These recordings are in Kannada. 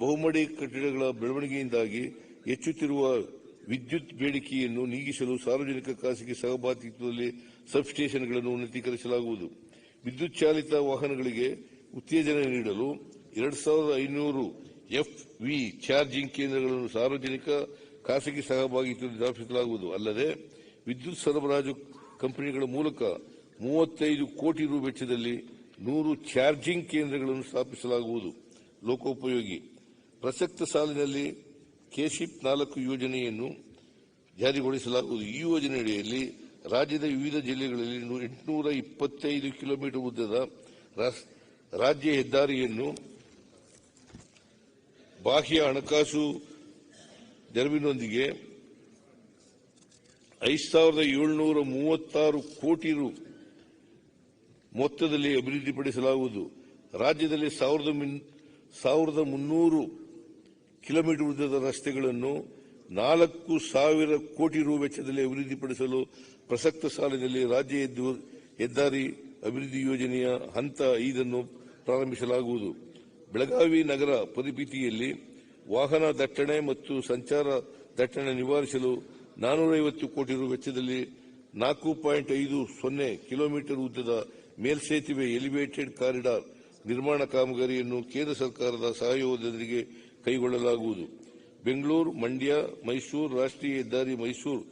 ಬಹುಮಹಡಿ ಕಟ್ಟಡಗಳ ಬೆಳವಣಿಗೆಯಿಂದಾಗಿ ಹೆಚ್ಚುತ್ತಿರುವ ವಿದ್ಯುತ್ ಬೇಡಿಕೆಯನ್ನು ನೀಗಿಸಲು ಸಾರ್ವಜನಿಕ ಖಾಸಗಿ ಸಹಭಾಗಿತ್ವದಲ್ಲಿ ಸಬ್ಸ್ಟೇಷನ್ಗಳನ್ನು ಉನ್ನತೀಕರಿಸಲಾಗುವುದು. ವಿದ್ಯುತ್ ಚಾಲಿತ ವಾಹನಗಳಿಗೆ ಉತ್ತೇಜನ ನೀಡಲು 2500 FV ಚಾರ್ಜಿಂಗ್ ಕೇಂದ್ರಗಳನ್ನು ಸಾರ್ವಜನಿಕ ಖಾಸಗಿ ಸಹಭಾಗಿತ್ವದಲ್ಲಿ ಸ್ಥಾಪಿಸಲಾಗುವುದು. ಅಲ್ಲದೆ ವಿದ್ಯುತ್ ಸರಬರಾಜು ಕಂಪನಿಗಳ ಮೂಲಕ 35 ಕೋಟಿ ರು ವೆಚ್ಚದಲ್ಲಿ 100 ಚಾರ್ಜಿಂಗ್ ಕೇಂದ್ರಗಳನ್ನು ಸ್ಥಾಪಿಸಲಾಗುವುದು. ಲೋಕೋಪಯೋಗಿ ಪ್ರಸಕ್ತ ಸಾಲಿನಲ್ಲಿ ಕೆಶಿಪ್ 4 ಯೋಜನೆಯನ್ನು ಜಾರಿಗೊಳಿಸಲಾಗುವುದು. ಈ ಯೋಜನೆಯಡಿಯಲ್ಲಿ ರಾಜ್ಯದ ವಿವಿಧ ಜಿಲ್ಲೆಗಳಲ್ಲಿ 825 ಕಿಲೋಮೀಟರ್ ಉದ್ದದ ರಾಜ್ಯ ಹೆದ್ದಾರಿಯನ್ನು ಬಾಹ್ಯ ಹಣಕಾಸು ನೆರವಿನೊಂದಿಗೆ 5736 ಕೋಟಿ ರು ಮೊತ್ತದಲ್ಲಿ ಅಭಿವೃದ್ಧಿಪಡಿಸಲಾಗುವುದು. ರಾಜ್ಯದಲ್ಲಿ 1300 ಕಿಲೋಮೀಟರ್ ಉದ್ದದ ರಸ್ತೆಗಳನ್ನು 4000 ಕೋಟಿ ರು ವೆಚ್ಚದಲ್ಲಿ ಅಭಿವೃದ್ಧಿಪಡಿಸಲು ಪ್ರಸಕ್ತ ಸಾಲಿನಲ್ಲಿ ರಾಜ್ಯ ಹೆದ್ದಾರಿ ಅಭಿವೃದ್ಧಿ ಯೋಜನೆಯ ಹಂತ 5 ಅನ್ನು ಪ್ರಾರಂಭಿಸಲಾಗುವುದು. ಬೆಳಗಾವಿ ನಗರ ಪರಿಮಿತಿಯಲ್ಲಿ ವಾಹನ ದಟ್ಟಣೆ ಮತ್ತು ಸಂಚಾರ ದಟ್ಟಣೆ ನಿವಾರಿಸಲು 450 ಕೋಟಿ ರು ವೆಚ್ಚದಲ್ಲಿ 4.50 ಕಿಲೋಮೀಟರ್ ಉದ್ದದ ಮೇಲ್ಸೇತುವೆ ಎಲಿವೇಟೆಡ್ ಕಾರಿಡಾರ್ ನಿರ್ಮಾಣ ಕಾಮಗಾರಿಯನ್ನು ಕೇಂದ್ರ ಸರ್ಕಾರದ ಸಹಯೋಗದೊಂದಿಗೆ ಕೈಗೊಳ್ಳಲಾಗುವುದು. ಬೆಂಗಳೂರು, ಮಂಡ್ಯ, ಮೈಸೂರು ರಾಷ್ಟ್ರೀಯ ಹೆದ್ದಾರಿ ಮೈಸೂರು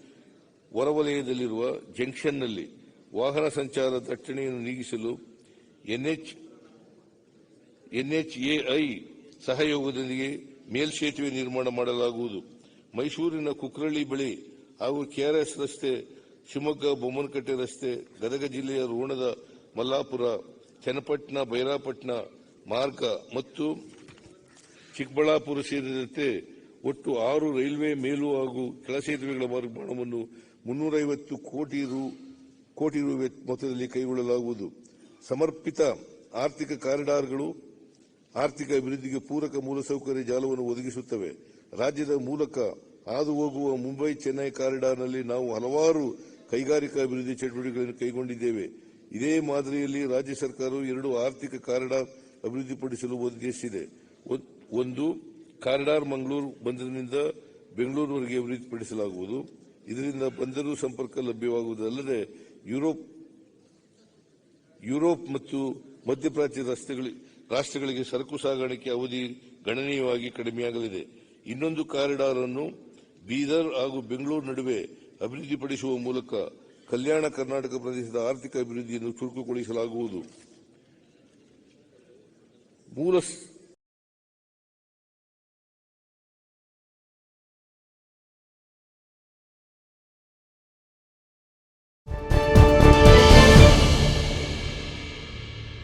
ಹೊರವಲಯದಲ್ಲಿರುವ ಜಂಕ್ಷನ್ನಲ್ಲಿ ವಾಹನ ಸಂಚಾರ ದಟ್ಟಣೆಯನ್ನು ನೀಗಿಸಲು NHAI ಸಹಯೋಗದೊಂದಿಗೆ ಮೇಲ್ಸೇತುವೆ ನಿರ್ಮಾಣ ಮಾಡಲಾಗುವುದು. ಮೈಸೂರಿನ ಕುಕ್ರಳ್ಳಿ ಬಳಿ ಹಾಗೂ KRS ರಸ್ತೆ, ಶಿವಮೊಗ್ಗ ಬೊಮ್ಮನಕಟ್ಟೆ ರಸ್ತೆ, ಗದಗ ಜಿಲ್ಲೆಯ ರೋಣದ ಮಲ್ಲಾಪುರ, ಚನ್ನಪಟ್ಟಣ ಬೈರಾಪಟ್ಟಣ ಮಾರ್ಗ ಮತ್ತು ಚಿಕ್ಕಬಳ್ಳಾಪುರ ಸೇರಿದಂತೆ ಒಟ್ಟು 6 ರೈಲ್ವೆ ಮೇಲು ಹಾಗೂ ಕೆಳಸೇತುವೆಗಳ ನಿರ್ಮಾಣವನ್ನು 350 ಕೋಟಿ ರು ಮೊತ್ತದಲ್ಲಿ ಕೈಗೊಳ್ಳಲಾಗುವುದು. ಸಮರ್ಪಿತ ಆರ್ಥಿಕ ಕಾರಿಡಾರ್ಗಳು ಆರ್ಥಿಕ ಅಭಿವೃದ್ಧಿಗೆ ಪೂರಕ ಮೂಲಸೌಕರ್ಯ ಜಾಲವನ್ನು ಒದಗಿಸುತ್ತವೆ. ರಾಜ್ಯದ ಮೂಲಕ ಹಾದು ಹೋಗುವ ಮುಂಬೈ ಚೆನ್ನೈ ಕಾರಿಡಾರ್ನಲ್ಲಿ ನಾವು ಹಲವಾರು ಕೈಗಾರಿಕಾ ಅಭಿವೃದ್ಧಿ ಚಟುವಟಿಕೆಗಳನ್ನು ಕೈಗೊಂಡಿದ್ದೇವೆ. ಇದೇ ಮಾದರಿಯಲ್ಲಿ ರಾಜ್ಯ ಸರ್ಕಾರವು 2 ಆರ್ಥಿಕ ಕಾರಿಡಾರ್ ಅಭಿವೃದ್ಧಿಪಡಿಸಲು ಉದ್ದೇಶಿಸಿದೆ. ಒಂದು ಕಾರಿಡಾರ್ ಮಂಗಳೂರು ಬಂದರಿನಿಂದ ಬೆಂಗಳೂರಿನವರೆಗೆ ಅಭಿವೃದ್ಧಿಪಡಿಸಲಾಗುವುದು. ಇದರಿಂದ ಬಂದರು ಸಂಪರ್ಕ ಲಭ್ಯವಾಗುವುದಲ್ಲದೆ ಯುರೋಪ್ ಮತ್ತು ಮಧ್ಯಪ್ರಾಚ್ಯ ರಾಷ್ಟ್ರಗಳಿಗೆ ಸರಕು ಸಾಗಾಣಿಕೆ ಅವಧಿ ಗಣನೀಯವಾಗಿ ಕಡಿಮೆಯಾಗಲಿದೆ. ಇನ್ನೊಂದು ಕಾರಿಡಾರ್ ಅನ್ನು ಬೀದರ್ ಹಾಗೂ ಬೆಂಗಳೂರು ನಡುವೆ ಅಭಿವೃದ್ಧಿಪಡಿಸುವ ಮೂಲಕ ಕಲ್ಯಾಣ ಕರ್ನಾಟಕ ಪ್ರದೇಶದ ಆರ್ಥಿಕ ಅಭಿವೃದ್ಧಿಯನ್ನು ಚುರುಕುಗೊಳಿಸಲಾಗುವುದು.